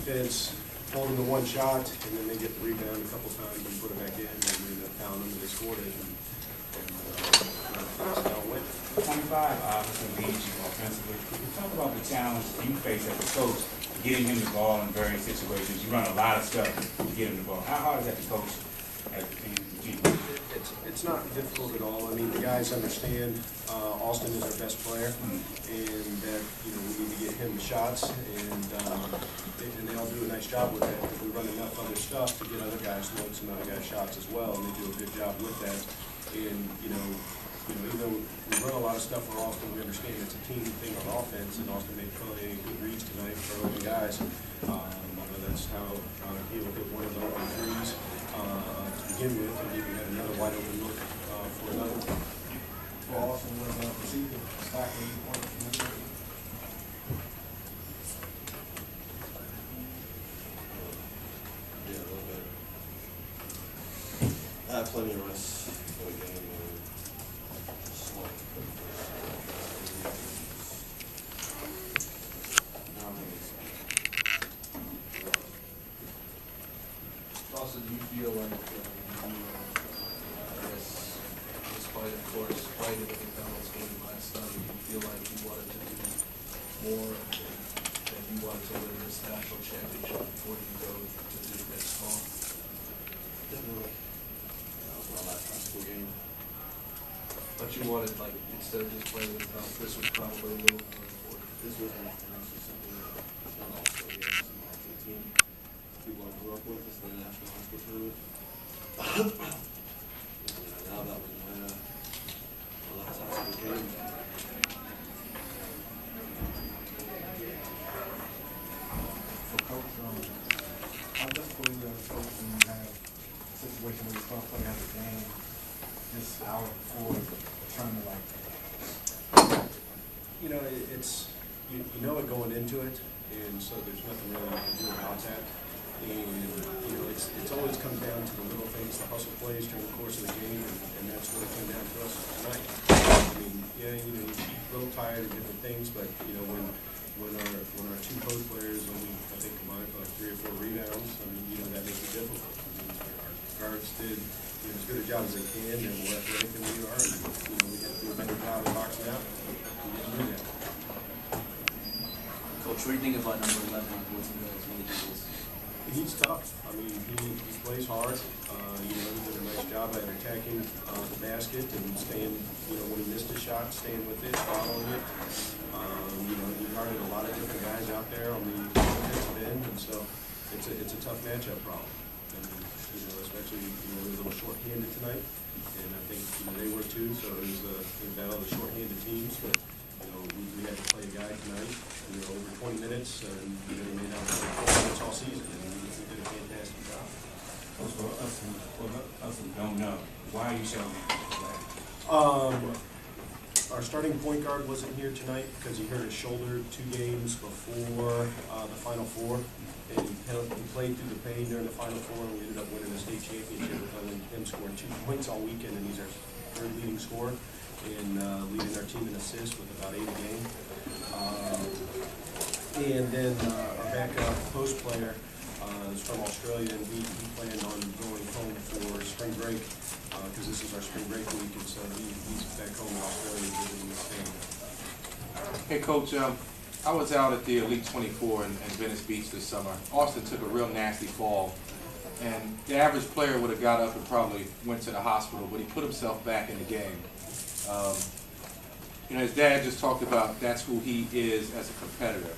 defense hold them to one shot, and then they get the rebound a couple times and put it back in, and we end up pounding them, and they scored it, and that's how it went. 25 obviously leads you offensively. Can you talk about the challenge you face as a coach, getting him the ball in various situations? You run a lot of stuff to get him the ball. How hard is that to coach as a team? It's not difficult at all. I mean, the guys understand Austin is our best player, and that we need to get him the shots, and they all do a nice job with that. We run enough other stuff to get other guys looks and other guys shots as well, and they do a good job with that. And even though we run a lot of stuff for Austin, we understand it's a team thing on offense, and Austin made plenty of good reads tonight for open guys. That's how he will hit one of the open threes to begin with, and you can have another wide open look for another. Well, Austin was receiving, stacking points from this. Yeah, a little bit. I have plenty of rest for the game. Also, do you feel like, I guess, despite, of course, fighting the McDonald's game last night, do you feel like you wanted to do more and you wanted to win this national championship before you go to the next fall? Definitely. That was my last high school game. But you wanted, like, instead of just playing with McDonald's, this was probably a little more important. This was actually something that was not also against the team. People I grew up with, this is the national high school tournament. Now that was my last high school game. For Coach, how difficult is it as a coach when you have a situation where you start playing out the game just hour before the tournament like that? It's you know it going into it, and so there's nothing really you can do about that. And it's always comes down to the little things, the hustle plays during the course of the game, and that's what it came down to us tonight. I mean, you're a little tired of different things, but when our two post players only I think combined for like 3 or 4 rebounds, I mean that makes it difficult. I mean, our guards did as good a job as they can, and more athletic than we are, and we have to do a better job of boxing out. We didn't do that. Coach, what do you think about number 11 on Boys and Girls? He's tough. I mean, he plays hard. He did a nice job at attacking the basket and staying, when he missed a shot, staying with it, following it. He guarded a lot of different guys out there on the defensive end, and so it's a tough matchup problem. And, especially, we were a little short-handed tonight, and I think they were too, so it was a battle of the short-handed teams, but we had to play a guy tonight, over 20 minutes, and he made out 4 minutes all season, and he did a fantastic job. For us who don't know, why are you showing that? Our starting point guard wasn't here tonight because he hurt his shoulder 2 games before the Final Four, and he played through the pain during the Final Four, and we ended up winning the state championship with him scoring 2 points all weekend, and he's our 3rd leading scorer, and leading our team in assists with about 8 a game. And then our backup post player is from Australia, and he planned on going home for spring break because this is our spring break week, and so he's back home in Australia visiting his family. Hey, Coach, I was out at the Elite 24 in Venice Beach this summer. Austin took a real nasty fall, and the average player would have got up and probably went to the hospital, but he put himself back in the game. His dad just talked about that's who he is as a competitor.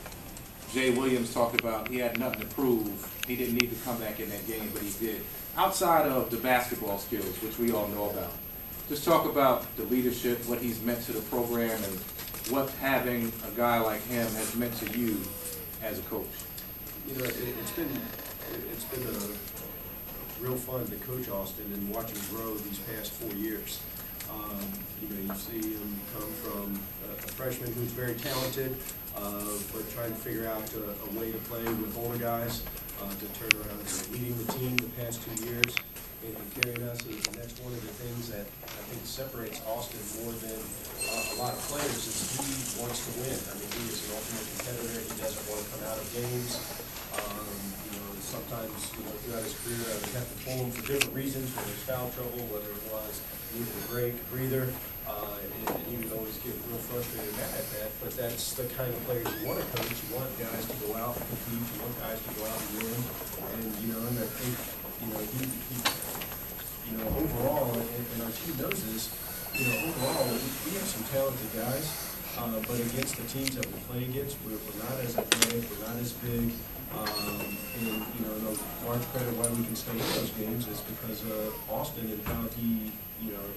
Jay Williams talked about he had nothing to prove. He didn't need to come back in that game, but he did. Outside of the basketball skills, which we all know about, just talk about the leadership, what he's meant to the program, and what having a guy like him has meant to you as a coach. It's been a real fun to coach Austin and watch him grow these past 4 years. You see him come from a freshman who's very talented, but trying to figure out a way to play with older guys to turn around to leading the team the past 2 years and carrying us. And that's one of the things that I think separates Austin more than a lot of players is he wants to win. I mean, he is an ultimate competitor. He doesn't want to come out of games. throughout his career. I would have to pull him for different reasons, whether it's foul trouble, whether it was needed a break, breather, and he would always get real frustrated mad at that. But that's the kind of players you want to coach. You want guys to go out and compete. You want guys to go out and win. And I think, overall, and our team knows this, overall, we have some talented guys, but against the teams that we play against, we're not as athletic, we're not as big, and the large credit why we can stay in those games is because of Austin and how he,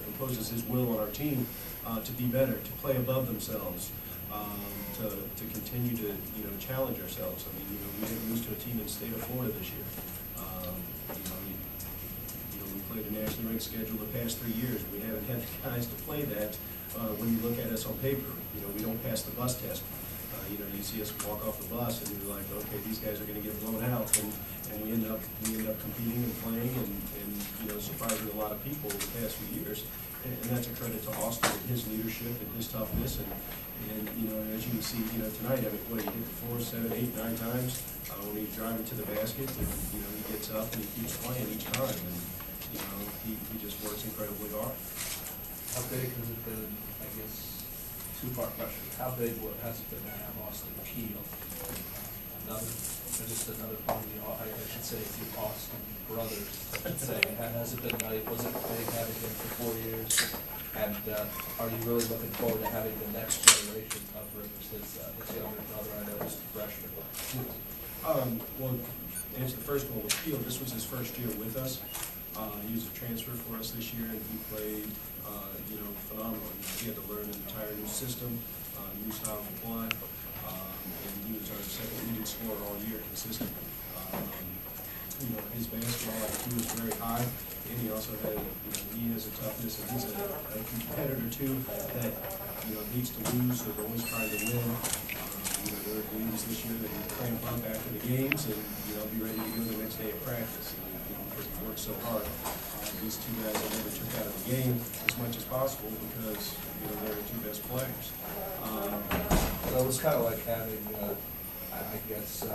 imposes his will on our team to be better, to play above themselves, to continue to, challenge ourselves. I mean, we didn't lose to a team in the state of Florida this year. We played a nationally ranked schedule the past 3 years. We haven't had the guys to play that. When you look at us on paper, we don't pass the bus test. You see us walk off the bus and you're like, okay, these guys are going to get blown out, and we end up competing and playing and surprising a lot of people over the past few years. And that's a credit to Austin and his leadership and his toughness. And as you can see, tonight, I mean, he hit the floor 7, 8, 9 times when he's driving to the basket. And, he gets up and he keeps playing each time. And, he just works incredibly hard. How big has it been, I guess, two-part question, how big has it been to have Austin Peel? Just another part of I should say, the Austin brothers, I should say. Has it been, was it big having him for 4 years? And are you really looking forward to having the next generation of Rivers, his younger brother? I know he's a freshman. Well, to answer the first one with Peel, this was his first year with us. He was a transfer for us this year, and he played, phenomenal. He had to learn an entire new system, new style of play, and he was our second leading scorer all year consistently. His basketball IQ is very high, and he also had, he has a toughness, and he's a competitor too that, needs to lose, so they're always trying to win. There are games this year that he cramp up after the games and, be ready to go the next day of practice. Because he worked so hard. These two guys I never took out of the game as much as possible because, they're the two best players. So it was kind of like having, I guess,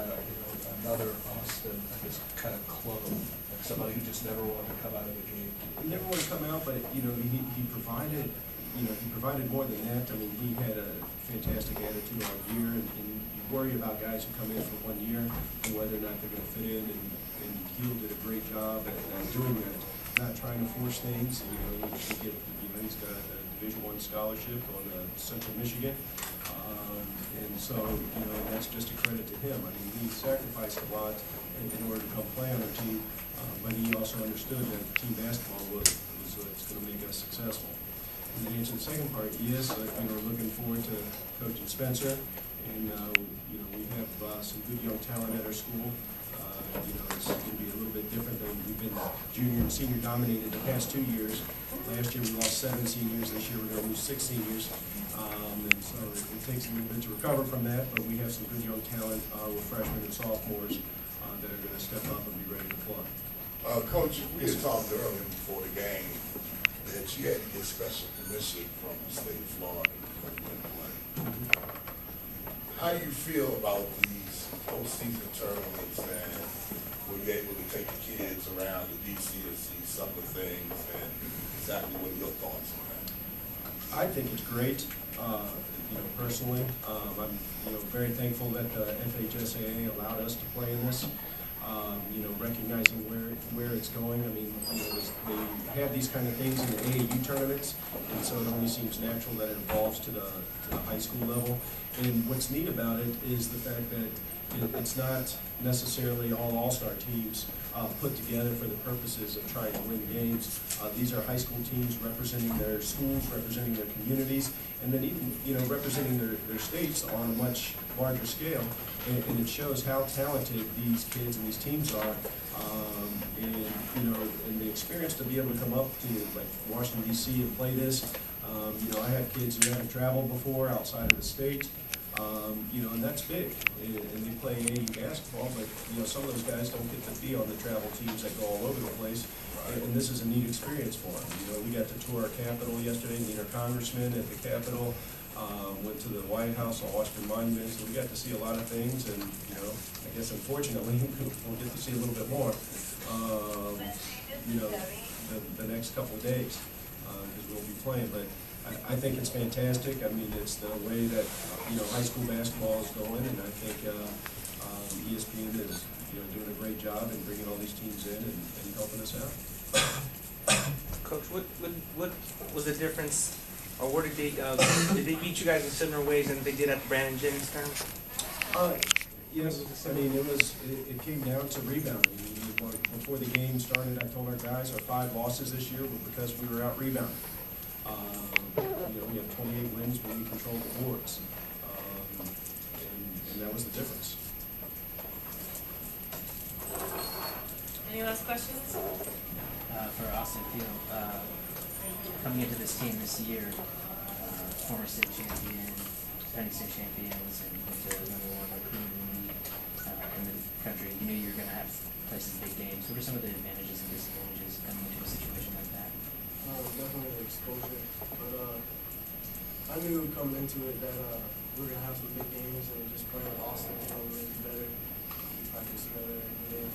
another Austin, kind of clone, like somebody who just never wanted to come out of the game. He never wanted to come out, but, he provided, he provided more than that. I mean, he had a fantastic attitude all year, and you worry about guys who come in for 1 year and whether or not they're going to fit in, and Keel did a great job at doing that, not trying to force things. He's got a Division I scholarship on Central Michigan, and so that's just a credit to him. I mean, he sacrificed a lot in order to come play on our team, but he also understood that team basketball was what's going to make us successful. And to answer the second part, yes, we're looking forward to coaching Spencer, and we have some good young talent at our school. It's going to be a little bit different than we've been junior and senior dominated the past 2 years. Last year we lost 7 seniors. This year we're going to lose 6 seniors. And so it takes a little bit to recover from that, but we have some good young talent with freshmen and sophomores that are going to step up and be ready to play. Coach, we had talked earlier before the game that you had to get special permission from the state of Florida to come and play. How do you feel about these postseason tournaments, and were you able to take the kids around the DC to see some of the things, and exactly what are your thoughts on that? I think it's great. Personally, I'm very thankful that the NHSI allowed us to play in this. Recognizing where it's going. I mean, they have these kind of things in the AAU tournaments, and so it only seems natural that it evolves to the high school level. And what's neat about it is the fact that it's not necessarily all-star teams put together for the purposes of trying to win games. These are high school teams representing their schools, representing their communities, and then even representing their states on a much larger scale. And it shows how talented these kids and these teams are. And the experience to be able to come up to like Washington D.C. and play this. I have kids who haven't traveled before outside of the state. And that's big. And they play AAU basketball, but some of those guys don't get to be on the travel teams that go all over the place. And this is a neat experience for them. We got to tour our Capitol yesterday, meet our congressman at the Capitol, went to the White House, saw Washington Monument, so we got to see a lot of things. And I guess unfortunately, we'll get to see a little bit more, you know, the next couple of days, because we'll be playing. But I think it's fantastic. I mean, it's the way that, you know, high school basketball is going, and I think ESPN is, you know, doing a great job in bringing all these teams in and helping us out. Coach, what was the difference, or what did they beat you guys in similar ways than they did at Brandon Jennings' time? Yes, I mean, it came down to rebounding. I mean, before the game started, I told our guys our 5 losses this year were because we were out rebounding. You know, we had 28 wins, but we controlled the boards, and that was the difference. Any last questions? For Austin Field, coming into this team this year, former state champion, defending state champions, and went to #1 recruit in the country, you knew you were going to have places big games. What are some of the advantages and disadvantages coming into a situation like that? Definitely the exposure, but I knew coming into it that we were going to have some big games, and just playing with Austin, we really be better. We practice together every day,